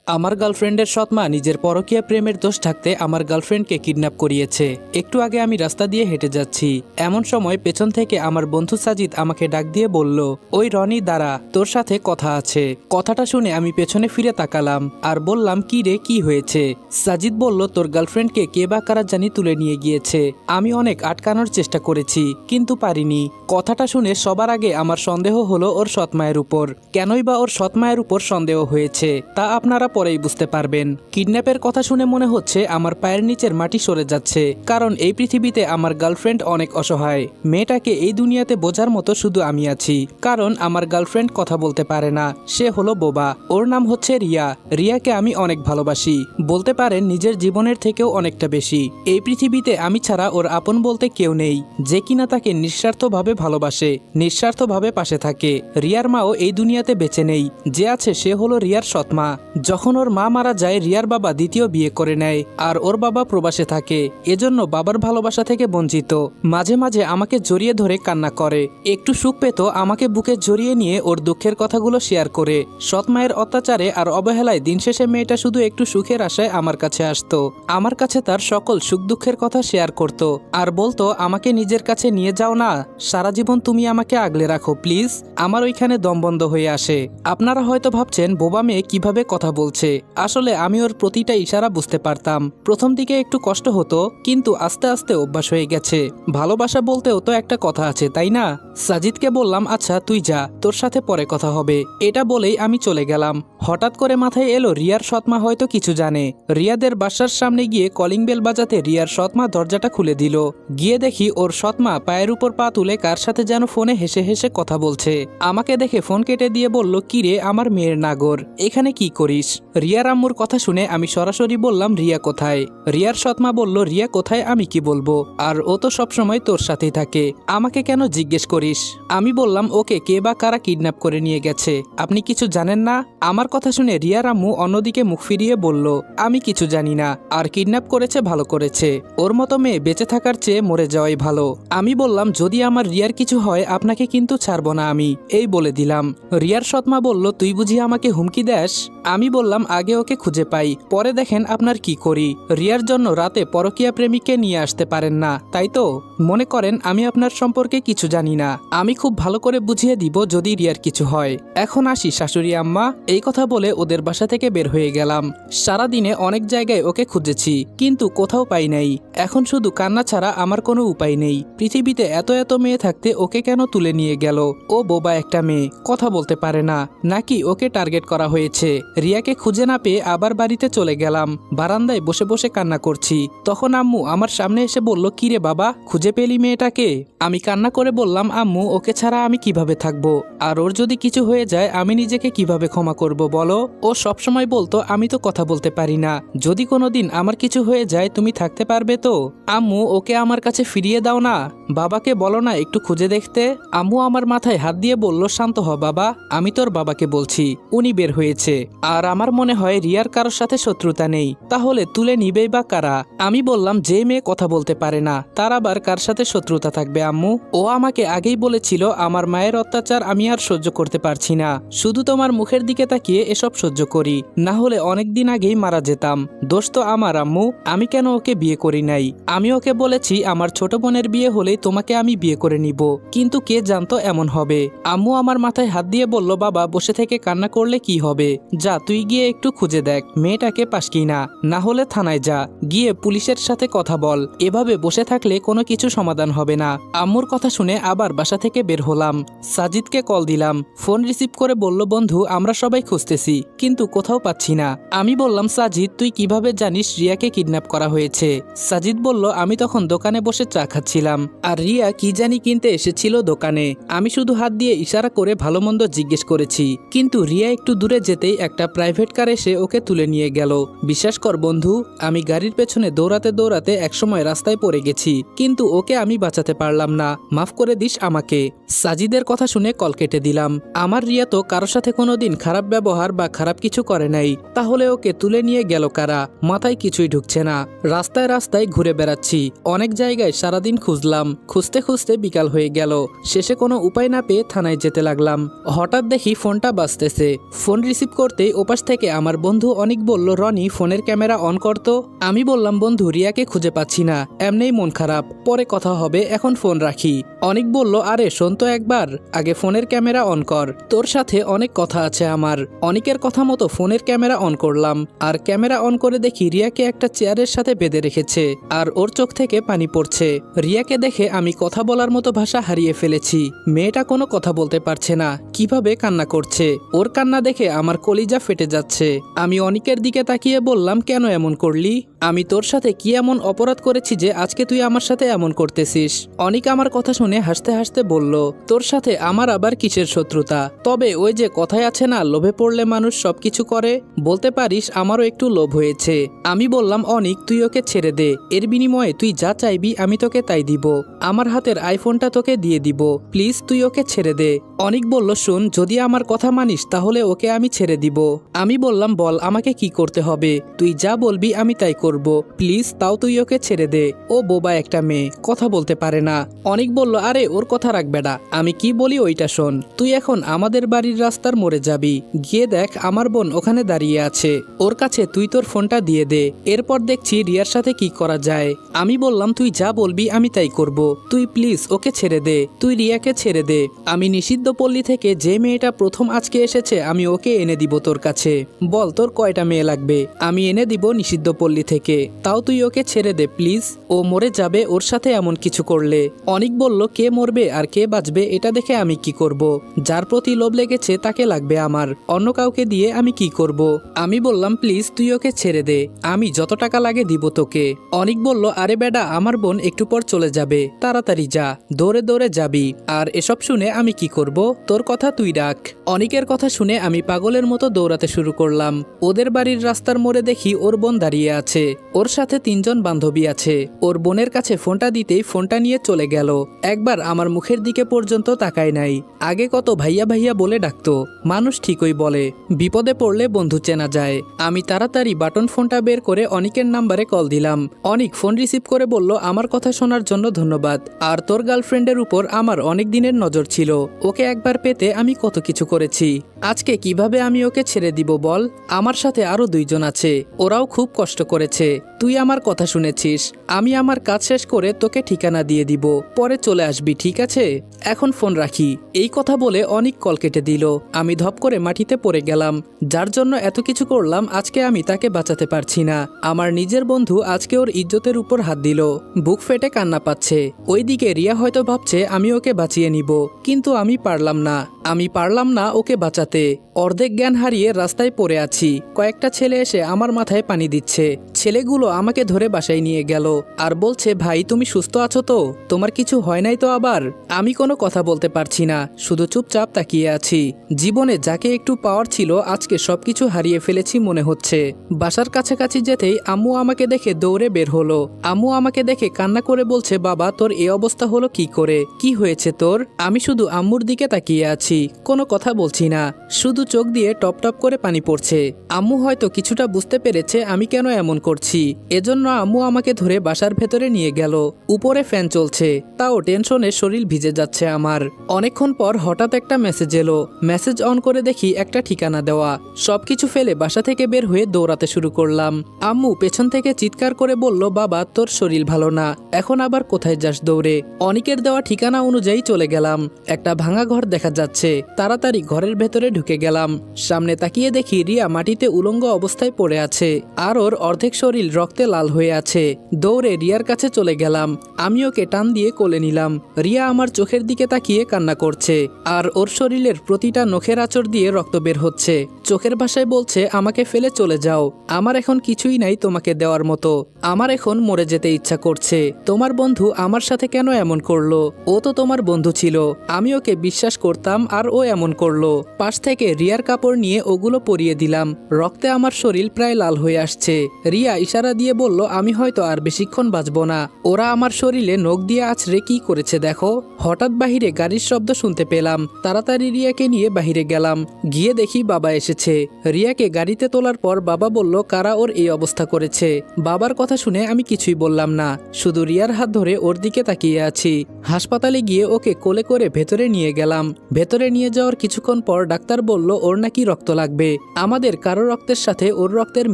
আমার গার্লফ্রেন্ডের সৎমা নিজের পরকীয়া প্রেমের দোষ থাকতে আমার গার্লফ্রেন্ডকে কিডন্যাপ করিয়েছে। একটু আগে আমি রাস্তা দিয়ে হেঁটে যাচ্ছি, এমন সময় পেছন থেকে আমার বন্ধু সাজিদ আমাকে ডাক দিয়ে বলল, ওই রনি দাঁড়া, তোর সাথে কথা আছে। কথাটা শুনে আমি পেছনে ফিরে তাকালাম আর বললাম, কি রে, কি হয়েছে? সাজিদ বলল, তোর গার্লফ্রেন্ডকে কে বা কারা জানি তুলে নিয়ে গিয়েছে। আমি অনেক আটকানোর চেষ্টা করেছি কিন্তু পারিনি। কথাটা শুনে সবার আগে আমার সন্দেহ হলো ওর সৎমায়ের উপর। কেনই বা ওর সৎমায়ের উপর সন্দেহ হয়েছে তা আপনারা পরেই বুঝতে পারবেন। কিডন্যাপের কথা শুনে মনে হচ্ছে আমার পায়ের নিচের মাটি সরে যাচ্ছে, কারণ এই পৃথিবীতে আমার গার্লফ্রেন্ড অনেক অসহায়। মেয়েটাকে এই দুনিয়াতে বোঝার মতো শুধু আমি আছি, কারণ আমার গার্লফ্রেন্ড কথা বলতে পারে না, সে হলো বোবা। ওর নাম হচ্ছে রিয়া। রিয়াকে আমি অনেক ভালোবাসি, বলতে পারেন নিজের জীবনের থেকেও অনেকটা বেশি। এই পৃথিবীতে আমি ছাড়া ওর আপন বলতে কেউ নেই, যে কিনা তাকে নিঃস্বার্থভাবে ভালোবাসে, নিঃস্বার্থভাবে পাশে থাকে। রিয়ার মাও এই দুনিয়াতে বেঁচে নেই, যে আছে সে হলো রিয়ার সৎমা। যখন ওর মা মারা যায়, রিয়ার বাবা দ্বিতীয় বিয়ে করে নেয় আর ওর বাবা প্রবাসে থাকে, এজন্য বাবার ভালোবাসা থেকে বঞ্চিত। মাঝে মাঝে আমাকে জড়িয়ে ধরে কান্না করে, একটু সুখ পেত আমাকে বুকে জড়িয়ে নিয়ে ওর দুঃখের কথাগুলো শেয়ার করে। সৎ মায়ের অত্যাচারে আর অবহেলায় দিন শেষে মেয়েটা শুধু একটু সুখের আশায় আমার কাছে আসতো। আমার কাছে তার সকল সুখ দুঃখের কথা শেয়ার করত আর বলতো, আমাকে নিজের কাছে নিয়ে যাও না, সারা জীবন তুমি আমাকে আগলে রাখো প্লিজ। আমার ওইখানে দম বন্ধ হয়ে আসে। আপনারা হয়তো ভাবছেন বোবা মেয়ে কিভাবে কথা বলছে, আসলে আমি ওর প্রতিটা ইশারা বুঝতে পারতাম। প্রথম দিকে একটু কষ্ট হতো, কিন্তু আস্তে আস্তে অভ্যাস হয়ে গেছে। ভালোবাসা বলতেও তো একটা কথা আছে, তাই না? সাজিদকে বললাম, আচ্ছা তুই যা, তোর সাথে পরে কথা হবে। এটা বলেই আমি চলে গেলাম। হঠাৎ করে মাথায় এলো রিয়ার সৎমা হয়তো কিছু জানে। রিয়াদের বাসার সামনে গিয়ে কলিং বেল বাজাতে রিয়ার সৎমা দরজাটা খুলে দিল। গিয়ে দেখি ওর সৎমা পায়ের উপর পা তুলে কার সাথে যেন ফোনে হেসে হেসে কথা বলছে। আমাকে দেখে ফোন কেটে দিয়ে বলল, কি রে আমার মেয়ের নাগর, এখানে কি করিস? রিয়ার আম্মুর কথা শুনে আমি সরাসরি বললাম, রিয়া কোথায়? রিয়ার সৎমা বলল, রিয়া কোথায় আমি কি বলবো, আর ও তো সবসময় তোর সাথেই থাকে, আমাকে কেন জিজ্ঞেস করিস? আমি বললাম, ওকে কে বা কারা কিডন্যাপ করে নিয়ে গেছে, আপনি কিছু জানেন না? আমার কথা শুনে রিয়ার আম্মু অন্যদিকে মুখ ফিরিয়ে বলল, আমি কিছু জানি না, আর কিডন্যাপ করেছে ভালো করেছে, ওর মতো মেয়ে বেঁচে থাকার চেয়ে মরে যাওয়াই ভালো। আমি বললাম, যদি আমার রিয়ার কিছু হয় আপনাকে কিন্তু ছাড়বো না আমি, এই বলে দিলাম। রিয়ার সৎমা বলল, তুই বুঝি আমাকে হুমকি দেস? আমি বললাম, আগে ওকে খুঁজে পাই, পরে দেখেন আপনার কি করি। রিয়ার জন্য রাতে পরকীয়া প্রেমিককে নিয়ে আসতে পারেন না, তাই তো? মনে করেন আমি আপনার সম্পর্কে কিছু জানি না, আমি খুব ভালো করে বুঝিয়ে দিব যদি রিয়ার কিছু হয়। এখন আসি শাশুড়ি আম্মা। এই কথা বলে ওদের বাসা থেকে বের হয়ে গেলাম। সারাদিনে অনেক জায়গায় ওকে খুঁজেছি, কিন্তু কোথাও পাই নাই। এখন শুধু কান্না ছাড়া আমার কোনো উপায় নেই। পৃথিবীতে এত এত মেয়ে থাকতে ওকে কেন তুলে নিয়ে গেল? ও বোবা একটা মেয়ে, কথা বলতে পারে না, নাকি ওকে টার্গেট করা হয়েছে? রিয়াকে খুঁজে না পেয়ে আবার বাড়িতে চলে গেলাম। বারান্দায় বসে বসে কান্না করছি। তখন আম্মু আমার সামনে এসে বলল, কি রে বাবা, খুঁজে পেলি মেয়েটাকে? আমি কান্না করে বললাম, আম্মু ওকে ছাড়া আমি কিভাবে থাকবো, আর ওর যদি কিছু হয়ে যায় আমি নিজেকে কিভাবে ক্ষমা করব বলো? ও সবসময় বলতো, আমি তো কথা বলতে পারি না, যদি কোনোদিন আমার কিছু হয়ে যায় তুমি থাকতে পারবে তো? আম্মু ওকে আমার কাছে ফিরিয়ে দাও না, বাবাকে বলো না একটু খুঁজে দেখতে। আম্মু আমার মাথায় হাত দিয়ে বলল, শান্ত হ বাবা, আমি তোর বাবাকে বলছি, উনি বের হয়েছে। আর আমার মনে হয় রিয়ার কারোর সাথে শত্রুতা নেই, তাহলে তুলে নিবেই বা কারা? আমি বললাম, যে মেয়ে কথা বলতে পারে না তার আবার কার সাথে শত্রুতা থাকবে আম্মু? ও আমাকে আগেই বলেছিল আমার মায়ের অত্যাচার আমি আর সহ্য করতে পারছি না, শুধু তোমার মুখের দিকে তাকিয়ে এসব সহ্য করি, না হলে অনেক দিন আগেই মারা যেতাম। দোষ তো আমার আম্মু, আমি কেন ওকে বিয়ে করি নাই? আমি ওকে বলেছি আমার ছোট বোনের বিয়ে হলেই তোমাকে আমি বিয়ে করে নিব, কিন্তু কে জানতো এমন হবে? আম্মু আমার মাথায় হাত দিয়ে বলল, বাবা বসে থেকে কান্না করলে কি হবে, যা তুই গিয়ে একটু খুঁজে দেখ মেয়েটাকে পাস কিনা, না হলে থানায় যা, গিয়ে পুলিশের সাথে কথা বল, এভাবে বসে থাকলে কোনো কিছু সমাধান হবে না। আম্মুর কথা শুনে আবার বাসা থেকে বের হলাম। সাজিদকে কল দিলাম, ফোন রিসিভ করে বলল, বন্ধু আমরা সবাই খুঁজতেছি কিন্তু কোথাও পাচ্ছি না। আমি বললাম, সাজিদ তুই কিভাবে জানিস রিয়াকে কিডন্যাপ করা হয়েছে? সাজিদ বলল, আমি তখন দোকানে বসে চা খাচ্ছিলাম আর রিয়া কি জানি কিনতে এসেছিল দোকানে। আমি শুধু হাত দিয়ে ইশারা করে ভালো মন্দ জিজ্ঞেস করেছি, কিন্তু রিয়া একটু দূরে যেতেই একটা প্রাইভেট কার এসে ওকে তুলে নিয়ে গেল। বিশ্বাস কর বন্ধু, আমি গাড়ির পেছনে দৌড়াতে দৌড়াতে একসময় রাস্তায় পড়ে গেছি, কিন্তু ওকে আমি বাঁচাতে পারলাম না, মাফ করে দিস আমাকে। সাজিদের কথা শুনে কল কেটে দিলাম। আমার রিয়া তো কারোর সাথে কোনোদিন খারাপ ব্যবহার বা খারাপ কিছু করে নাই, তাহলে ওকে তুলে নিয়ে গেল কারা? মাথায় কিছুই ঢুকছে না। রাস্তায় রাস্তায় ঘুরে বেড়াচ্ছি, অনেক জায়গায় সারাদিন খুঁজলাম, খুঁজতে খুঁজতে বিকাল লাল হয়ে গেল। শেষে কোনো উপায় না পেয়ে থানায় যেতে লাগলাম। হঠাৎ দেখি ফোনটা বাজতেছে। ফোন রিসিভ করতেই ওপাশ থেকে আমার বন্ধু অনেক বলল, রনি ফোনের ক্যামেরা অন করতো। আমি বললাম, বন্ধু রিয়াকে খুঁজে পাচ্ছি না, এমনিই মন খারাপ, পরে কথা হবে, এখন ফোন রাখি। অনেক বলল, আরে শোন তো একবার, আগে ফোনের ক্যামেরা অন কর, তোর সাথে অনেক কথা আছে আমার। অনেকের কথা মতো ফোনের ক্যামেরা অন করলাম, আর ক্যামেরা অন করে দেখি রিয়াকে একটা চেয়ারের সাথে বেঁধে রেখেছে, আর ওর চোখ থেকে পানি পড়ছে। রিয়াকে দেখে আমি কথা বলার মতো ভাষা হারিয়ে ফেলেছি। মেয়েটা কোনো কথা বলতে পারছে না, কিভাবে কান্না করছে। ওর কান্না দেখে আমার কলিজা ফেটে যাচ্ছে। আমি অনিকের দিকে তাকিয়ে বললাম, কেন এমন করলি? আমি তোর সাথে কি এমন অপরাধ করেছি যে আজকে তুই আমার সাথে এমন করতেছিস? অনিক আমার কথা শুনে হাসতে হাসতে বলল, তোর সাথে আমার আবার কিসের শত্রুতা? তবে ওই যে কথায় আছে না, লোভে পড়লে মানুষ সবকিছু করে, বলতে পারিস আমারও একটু লোভ হয়েছে। আমি বললাম, অনিক তুই ওকে ছেড়ে দে, এর বিনিময়ে তুই যা চাইবি আমি তোকে তাই দিব। আমার হাতের আইফোনটা তোকে দিয়ে দিব, প্লিজ তুই ওকে ছেড়ে দে। অনিক বলল, শোন, যদি আমার কথা মানিস তাহলে ওকে আমি ছেড়ে দিব। আমি বললাম, বল আমাকে কি করতে হবে? তুই যা বলবি আমি তাই করব, প্লিজ তাও তুই ওকে ছেড়ে দে। ও বোবা একটা মেয়ে, কথা বলতে পারে না। অনিক বলল, আরে ওর কথা রাখ বেটা, আমি কি বলি ওইটা শোন। তুই এখন আমাদের বাড়ির রাস্তার মোড়ে যাবি, গিয়ে দেখ আমার বোন ওখানে দাঁড়িয়ে আছে, ওর কাছে তুই তোর ফোনটা দিয়ে দে, এরপর দেখছি রিয়ার সাথে কি করা যায়। আমি বললাম, তুই যা বলবি আমি তাই করব, তুই প্লিজ ওকে ছেড়ে দে, তুই রিয়াকে ছেড়ে দে। আমি নিষিদ্ধ পল্লী থেকে যে মেয়েটা প্রথম আজকে এসেছে আমি ওকে এনে দিব তোর কাছে। বল তোর কয়টা মেয়ে লাগবে, আমি এনে দিব নিষিদ্ধ পল্লী থেকে, তাও তুই ওকে ছেড়ে দে প্লিজ। ও মরে যাবে ওর সাথে এমন কিছু করলে। অনিক বলল, কে মরবে আর কে বাঁচবে এটা দেখে আমি কি করব? যার প্রতি লোভ লেগেছে তাকে লাগবে আমার, অন্য কাউকে দিয়ে আমি কি করব? আমি বললাম, প্লিজ তুই ওকে ছেড়ে দে, আমি যত টাকা লাগে দিব তোকে। অনিক বলল, আরে বেডা আমার বোন একটু পর চলে যাবে, তাড়াতাড়ি যা, দৌড়ে দৌড়ে যাবি। আর এসব শুনে আমি কি করব? তোর কথা তুই রাখ। অনিকের কথা শুনে আমি পাগলের মতো দৌড়াতে শুরু করলাম। ওদের বাড়ির রাস্তার মোড়ে দেখি ওর বোন দাঁড়িয়ে আছে, ওর সাথে 3 জন বান্ধবী আছে। ওর বোনের কাছে ফোনটা দিতেই ফোনটা নিয়ে চলে গেল, একবার আমার মুখের দিকে পর্যন্ত তাকায় নাই। আগে কত ভাইয়া ভাইয়া বলে ডাকতো, মানুষ ঠিকই বলে, বিপদে পড়লে বন্ধু চেনা যায়। আমি তাড়াতাড়ি বাটন ফোনটা বের করে অনিকের নাম্বারে কল দিলাম। অনিক ফোন রিসিভ করে বলল, আমার কথা শোনার জন্য ধন্যবাদ, আর তোর গার্লফ্রেন্ডের উপর আমার অনেক দিনের নজর ছিল, ওকে একবার পেতে আমি কত কিছু করেছি, আজকে কিভাবে আমি ওকে ছেড়ে দিব বল? আমার সাথে আরো 2 জন আছে, ওরাও খুব কষ্ট করেছে। তুই আমার কথা শুনেছিস, আমি আমার কাজ শেষ করে তোকে ঠিকানা দিয়ে দিব, পরে চলে আসবি, ঠিক আছে? এখন ফোন রাখি। এই কথা বলে অনেক কল কেটে দিল। আমি ধপ করে মাটিতে পড়ে গেলাম। যার জন্য এত কিছু করলাম আজকে আমি তাকে বাঁচাতে পারছি না। আমার নিজের বন্ধু আজকে ওর ইজ্জতের উপর হাত দিল, বুক ফেটে কান্না পাচ্ছে। ওইদিকে রিয়া হয়তো ভাবছে আমি ওকে বাঁচিয়ে নিব, কিন্তু আমি পারলাম না ওকে বাঁচাতে। অর্ধেক জ্ঞান হারিয়ে রাস্তায় পড়ে আছি। কয়েকটা ছেলে এসে আমার মাথায় পানি দিচ্ছে। ছেলেগুলো আমাকে ধরে বাসায় নিয়ে গেল আর বলছে, ভাই তুমি সুস্থ আছো তো? তোমার কিছু হয় নাই তো আবার? আমি কোনো কথা বলতে পারছি না, শুধু চুপচাপ তাকিয়ে আছি। জীবনে যাকে একটু পাওয়ার ছিল আজকে সবকিছু হারিয়ে ফেলেছি মনে হচ্ছে। বাসার কাছাকাছি যেতেই আম্মু আমাকে দেখে দৌড়ে বের হলো। আম্মু আমাকে দেখে কান্না করে বলছে, বাবা তোর এই অবস্থা হলো কি করে? কি হয়েছে তোর? আমি শুধু আম্মুর দিকে তাকিয়ে আছি, কোনো কথা বলছি না, শুধু চোখ দিয়ে টপ টপ করে পানি পড়ছে। আম্মু হয়তো কিছুটা বুঝতে পেরেছে আমি কেন এমন করছি, এজন্য আম্মু আমাকে ধরে বাসার ভেতরে নিয়ে গেল। উপরে ফ্যান চলছে, তাও টেনশনে শরীর ভিজে যাচ্ছে আমার। অনেকক্ষণ পর হঠাৎ একটা মেসেজ এলো। মেসেজ অন করে দেখি একটা ঠিকানা দেওয়া। সবকিছু ফেলে বাসা থেকে বের হয়ে দৌড়াতে শুরু করলাম। আম্মু পেছন থেকে চিৎকার করে বলল, বাবা তোর শরীর ভালো না, এখন আবার কোথায় যাস দৌড়ে? অনিকের দেওয়া ঠিকানা অনুযায়ী চলে গেলাম। একটা ভাঙা ঘর দেখা যাচ্ছে, তাড়াতাড়ি ঘরের ভেতরে ঢুকে গেলাম। সামনে তাকিয়ে দেখি রিয়া মাটিতে উলঙ্গ অবস্থায় পড়ে আছে, আর ওর অর্ধেক শরীর রক্তে লাল হয়ে আছে। দৌড়ে রিয়ার কাছে চলে গেলাম, আমি ওকে টান দিয়ে কোলে নিলাম। রিয়া আমার চোখের দিকে তাকিয়ে কান্না করছে, আর ওর শরীরের প্রতিটা নখের আঁচড় দিয়ে রক্ত বের হচ্ছে। চোখের ভাষায় বলছে, আমাকে ফেলে চলে যাও, আমার এখন কিছুই নাই তোমাকে দেওয়ার মতো, আমার এখন মরে যেতে ইচ্ছা করছে। তোমার বন্ধু আমার সাথে কেন এমন করলো? ও তো তোমার বন্ধু ছিল, আমি ওকে বিশ্বাস করতাম আর ও এমন করলো। পাশ থেকে রিয়ার কাপড় নিয়ে ওগুলো পরিয়ে দিলাম। রক্তে আমার শরীর প্রায় লাল হয়ে আসছে। রিয়া রিয়া ইশারা দিয়ে বলল, আমি হয়তো আর বেশিক্ষণ বাঁচব না। ওরা আমার শরীরে নখ দিয়ে আছড়ে কি করেছে দেখো। হঠাৎ বাহিরে গাড়ির শব্দ শুনতে পেলাম। তাড়াতাড়ি রিয়াকে নিয়ে বাহিরে গেলাম। গিয়ে দেখি বাবা এসেছে। রিয়াকে গাড়িতে তোলার পর বাবা বলল, কারা ওর এই অবস্থা করেছে। বাবার কথা শুনে আমি কিছুই বললাম না, শুধু রিয়ার হাত ধরে ওর দিকে তাকিয়ে আছি। হাসপাতালে গিয়ে ওকে কোলে করে ভেতরে নিয়ে গেলাম। ভেতরে নিয়ে যাওয়ার কিছুক্ষণ পর ডাক্তার বলল, ওর নাকি রক্ত লাগবে। আমাদের কারো রক্তের সাথে ওর রক্তের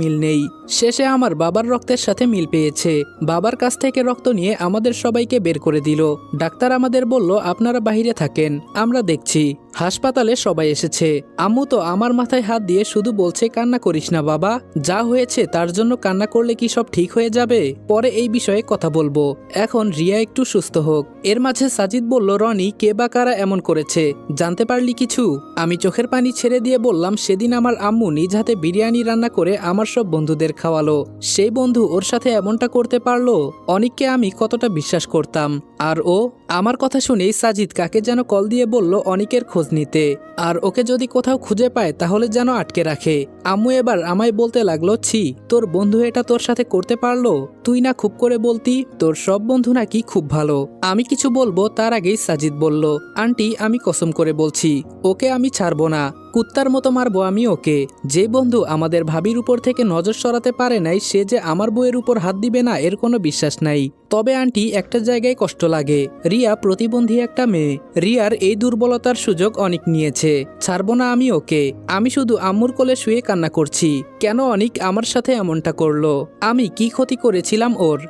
মিল নেই। শেষে আমার বাবার রক্তের সাথে মিল পেয়েছে। বাবার কাছ থেকে রক্ত নিয়ে আমাদের সবাইকে বের করে দিল। ডাক্তার আমাদের বলল, আপনারা বাইরে থাকেন, আমরা দেখছি। হাসপাতালে সবাই এসেছে। আম্মু তো আমার মাথায় হাত দিয়ে শুধু বলছে, কান্না করিস না বাবা, যা হয়েছে তার জন্য কান্না করলে কি সব ঠিক হয়ে যাবে? পরে এই বিষয়ে কথা বলবো, এখন রিয়া একটু সুস্থ হোক। এর মাঝে সাজিদ বলল, রনি, কে বা কারা এমন করেছে, জানতে পারলি কিছু? আমি চোখের পানি ছেড়ে দিয়ে বললাম, সেদিন আমার আম্মু নিজ হাতে বিরিয়ানি রান্না করে আমার সব বন্ধুদের খাওয়ালো। সেই বন্ধু ওর সাথে এমনটা করতে পারলো? অনিককে আমি কতটা বিশ্বাস করতাম। আর ও আমার কথা শুনেই সাজিদ কাকে যেন কল দিয়ে বলল অনিকের খোঁজ নিতে, আর ওকে যদি কোথাও খুঁজে পায় তাহলে যেন আটকে রাখে। আম্মু এবার আমায় বলতে লাগলো, ছি, তোর বন্ধু এটা তোর সাথে করতে পারলো? তুই না খুব করে বলতি তোর সব বন্ধু নাকি খুব ভালো। আমি কিছু বলবো তার আগেই সাজিদ বলল, আন্টি, আমি কসম করে বলছি, ওকে আমি ছাড়বো না। কুত্তার মতো মারবো আমি ওকে। যে বন্ধু আমাদের ভাবির উপর থেকে নজর সরাতে পারে নাই, সে যে আমার বউয়ের উপর হাত দিবে না এর কোনো বিশ্বাস নাই। তবে আন্টি, একটা জায়গায় কষ্ট লাগে, রিয়া প্রতিবন্ধী একটা মেয়ে। রিয়ার এই দুর্বলতার সুযোগ অনেক নিয়েছে। ছাড়বো না আমি ওকে। আমি শুধু আম্মুর কোলে শুয়ে কান্না করছি, কেন অনিক আমার সাথে এমনটা করলো? আমি কি ক্ষতি করেছিলাম ওর?